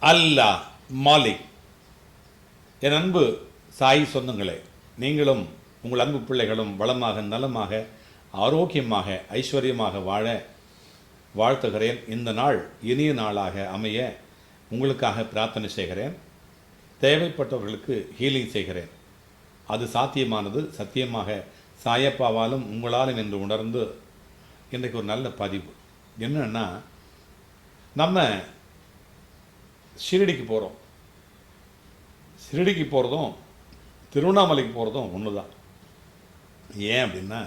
அல்லாஹ் மாலிக். என் அன்பு சாய் சொந்தங்களே, நீங்களும் உங்கள் அன்பு பிள்ளைகளும் வளமாக நலமாக ஆரோக்கியமாக ஐஸ்வர்யமாக வாழ வாழ்த்துகிறேன். இந்த நாள் இனிய நாளாக அமைய உங்களுக்காக பிரார்த்தனை செய்கிறேன். தேவைப்பட்டவர்களுக்கு ஹீலிங் செய்கிறேன். அது சாத்தியமானது சத்தியமாக சாயப்பாவாலும் உங்களாலும் என்று உணர்ந்து இன்றைக்கு ஒரு நல்ல பதிவு என்னன்னா, நம்ம ஷிரடிக்கு போகிறோம். ஷிரடிக்கு போகிறதும் திருவண்ணாமலைக்கு போகிறதும் ஒன்று தான். ஏன் அப்படின்னா,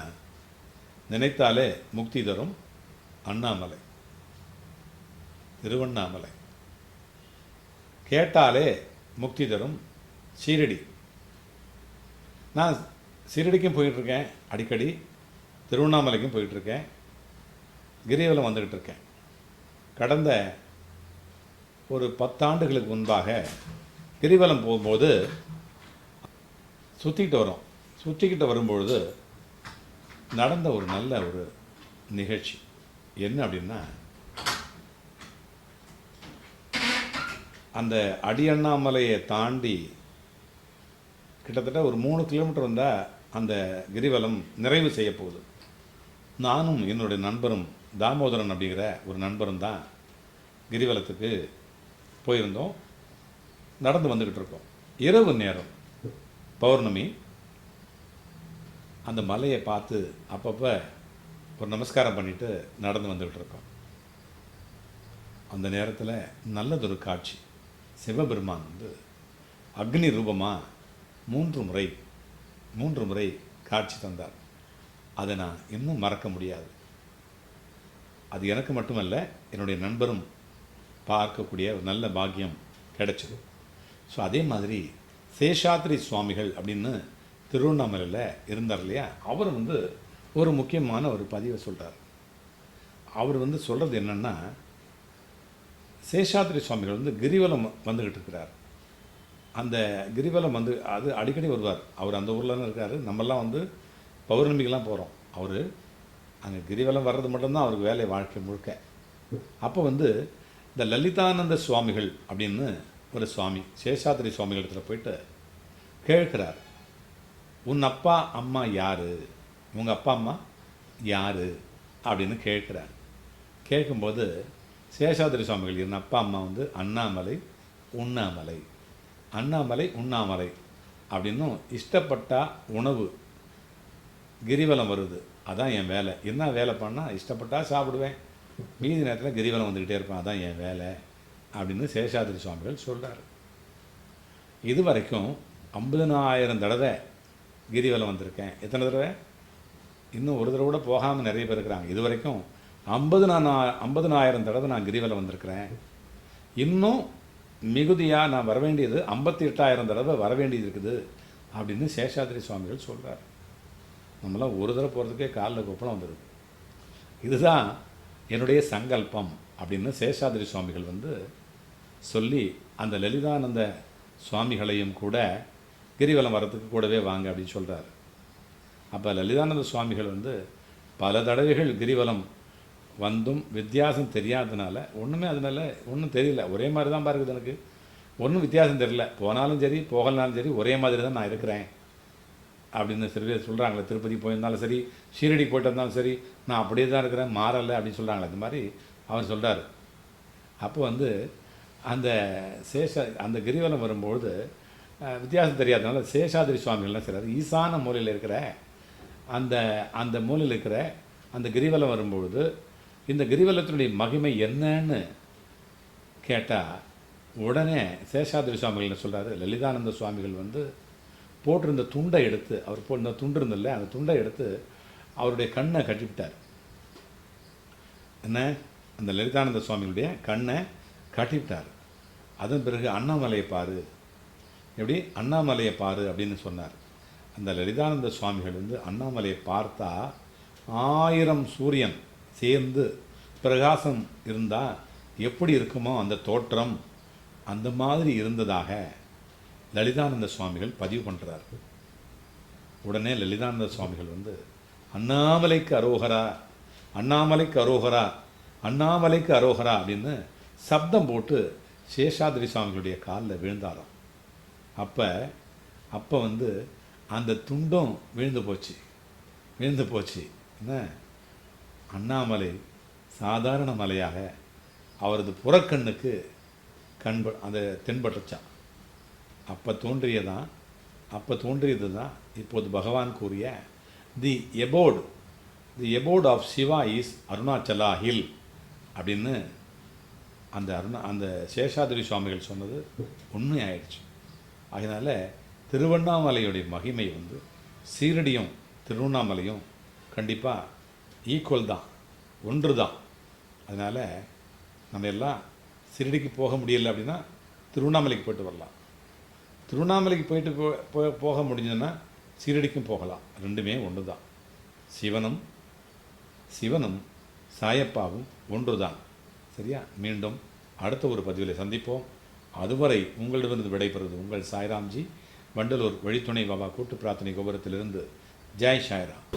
நினைத்தாலே முக்தி தரும் அண்ணாமலை, திருவண்ணாமலை. கேட்டாலே முக்தி தரும் ஷிரடி. நான் ஷிரடிக்கும் போயிட்டுருக்கேன், அடிக்கடி திருவண்ணாமலைக்கும் போயிட்டுருக்கேன், கிரிவலம் வந்துக்கிட்டு இருக்கேன். கடந்த ஒரு 10 ஆண்டுகளுக்கு முன்பாக கிரிவலம் போகும்போது சுற்றிக்கிட்டு வரும்பொழுது நடந்த ஒரு நல்ல ஒரு நிகழ்ச்சி என்ன அப்படின்னா, அந்த அடியண்ணாமலையை தாண்டி கிட்டத்தட்ட ஒரு 3 கிலோமீட்டர் வந்தால் அந்த கிரிவலம் நிறைவு செய்ய போகுது. நானும் என்னுடைய நண்பரும் தாமோதரன் அப்படிங்கிற ஒரு நண்பரும் தான் கிரிவலத்துக்கு போயிருந்தோம். நடந்து வந்துக்கிட்டு இருக்கோம். இரவு நேரம், பௌர்ணமி. அந்த மலையை பார்த்து அப்பப்போ ஒரு நமஸ்காரம் பண்ணிவிட்டு நடந்து வந்துக்கிட்டு இருக்கோம். அந்த நேரத்தில் நல்லதொரு காட்சி. சிவபெருமான் அக்னி ரூபமாக 3 முறை காட்சி தந்தார். அதை நான் இன்னும் மறக்க முடியாது. அது எனக்கு மட்டுமல்ல, என்னுடைய நண்பரும் பார்க்கக்கூடிய ஒரு நல்ல பாக்கியம் கிடைச்சது. ஸோ அதே மாதிரி சேஷாத்ரி சுவாமிகள் அப்படின்னு திருவண்ணாமலையில் இருந்தார் இல்லையா, அவர் ஒரு முக்கியமான ஒரு பதிவை சொல்கிறார். அவர் சொல்கிறது என்னென்னா, சேஷாத்ரி சுவாமிகள் கிரிவலம் வந்துக்கிட்டு இருக்கிறார். அந்த கிரிவலம் அது அடிக்கடி வருவார். அவர் அந்த ஊரில் தான் இருக்கார். நம்மெல்லாம் பௌர்ணமிக்கெலாம் போகிறோம். அவர் அங்கே கிரிவலம் வர்றது மட்டும்தான் அவருக்கு வேலை, வாழ்க்கை முழுக்க. அப்போ இந்த லலிதானந்த சுவாமிகள் அப்படின்னு ஒரு சுவாமி சேஷாத்ரி சுவாமிகள் இடத்துல போயிட்டு கேட்குறார், உன் அப்பா அம்மா யார், உங்கள் அப்பா அம்மா யார் அப்படின்னு கேட்குறார். கேட்கும்போது சேஷாத்ரி சுவாமிகள், என் அப்பா அம்மா அண்ணாமலை உண்ணாமலை, அண்ணாமலை உண்ணாமலை அப்படின்னும், இஷ்டப்பட்டா உணவு கிரிவலம் வருது, அதான் என் வேலை. என்ன வேலை பண்ணால் இஷ்டப்பட்டா சாப்பிடுவேன், மீதி நேரத்தில் கிரிவலம் வந்துக்கிட்டே இருப்பேன், அதான் என் வேலை அப்படின்னு சேஷாத்ரி சுவாமிகள் சொல்கிறார். இது வரைக்கும் 50,000 தடவை கிரிவலம் வந்திருக்கேன். எத்தனை தடவை? இன்னும் ஒரு தடவை கூட போகாமல் நிறைய பேர் இருக்கிறாங்க. இது வரைக்கும் 50,000 தடவை நான் கிரிவலம் வந்திருக்கிறேன். இன்னும் மிகுதியாக நான் வர வேண்டியது 58,000 தடவை வர வேண்டியது இருக்குது அப்படின்னு சேஷாத்ரி சுவாமிகள் சொல்கிறார். நம்மளாம் ஒரு தடவை போகிறதுக்கே காலில் கொப்பளம் வந்துடுது. இதுதான் என்னுடைய சங்கல்பம் அப்படின்னு சேஷாத்ரி சுவாமிகள் சொல்லி, அந்த லலிதானந்த சுவாமிகளையும் கூட கிரிவலம் வரத்துக்கு கூடவே வாங்க அப்படின்னு சொல்கிறார். அப்போ லலிதானந்த சுவாமிகள் பல தடவைகள் கிரிவலம் வந்தும் வித்தியாசம் தெரியாததுனால ஒன்றும் தெரியல. ஒரே மாதிரி தான் பாருக்குது, எனக்கு ஒன்றும் வித்தியாசம் தெரியல. போனாலும் சரி போகலனாலும் சரி ஒரே மாதிரி தான் நான் இருக்கிறேன் அப்படின்னு சில பேர் சொல்கிறாங்களே. திருப்பதி போயிருந்தாலும் சரி, ஷீரடி போயிட்டு வந்தாலும் சரி, நான் அப்படியே தான் இருக்கிறேன், மாறலை அப்படின்னு சொல்கிறாங்களே. இந்த மாதிரி அவர் சொல்கிறார். அப்போ அந்த கிரிவலம் வரும்பொழுது வித்தியாசம் தெரியாதனால சேஷாத்ரி சுவாமிகள்லாம் சொல்கிறார், ஈசான மூலையில் இருக்கிற அந்த மூலையில் இருக்கிற அந்த கிரிவலம் வரும்பொழுது இந்த கிரிவலத்தினுடைய மகிமை என்னன்னு கேட்டால், உடனே சேஷாத்ரி சுவாமிகள் சொல்கிறாரு, லலிதானந்த சுவாமிகள் போட்டிருந்த துண்டை எடுத்து, அவர் போட்டிருந்த துண்டு இருந்தில்ல, அந்த துண்டை எடுத்து அவருடைய கண்ணை கட்டிவிட்டார். என்ன, அந்த லலிதானந்த சுவாமிகளுடைய கண்ணை கட்டிவிட்டார். அதன் பிறகு அண்ணாமலையை பாரு, எப்படி அண்ணாமலையை பாரு அப்படின்னு சொன்னார். அந்த லலிதானந்த சுவாமிகள் அண்ணாமலையை பார்த்தா 1000 சூரியன் சேர்ந்து பிரகாசம் இருந்தால் எப்படி இருக்குமோ அந்த தோற்றம், அந்த மாதிரி இருந்ததாக லலிதானந்த சுவாமிகள் பதிவு பண்ணுறார். உடனே லலிதானந்த சுவாமிகள் அண்ணாமலைக்கு அரோகரா, அண்ணாமலைக்கு அரோகரா, அண்ணாமலைக்கு அரோகரா அப்படின்னு சப்தம் போட்டு சேஷாதிரி சுவாமிகளுடைய காலில் விழுந்தாராம். அப்போ வந்து அந்த துண்டும் விழுந்து போச்சு. என்ன, அண்ணாமலை சாதாரண மலையாக அவரது புறக்கண்ணுக்கு அந்த தென்பட்டுச்சான். அப்போ தோன்றியது தான் இப்போது பகவான் கூறிய the effort of Shiva is Arunachala hill அப்படின்னு அந்த சேஷாதிரி சுவாமிகள் சொன்னது உண்மை ஆயிடுச்சு. அதனால் திருவண்ணாமலையுடைய மகிமை வந்து சீரடியும் திருவண்ணாமலையும் கண்டிப்பாக ஈக்குவல் தான், ஒன்று தான். அதனால் நம்ம எல்லாம் சீரடிக்கு போக முடியலை அப்படின்னா திருவண்ணாமலைக்கு போய்ட்டு வரலாம். திருவண்ணாமலைக்கு போயிட்டு போக முடிஞ்சதுன்னா சீரடிக்கும் போகலாம். ரெண்டுமே ஒன்று தான். சிவனும் சாயப்பாவும் ஒன்று தான். சரியா? மீண்டும் அடுத்த ஒரு பதிவில் சந்திப்போம். அதுவரை உங்களிடமிருந்து விடைபெறுவது உங்கள் சாய்ராம்ஜி, வண்டலூர் வழித்துணை பாபா கூட்டு பிரார்த்தனை கோபுரத்திலிருந்து. ஜெய் சாய்ராம்.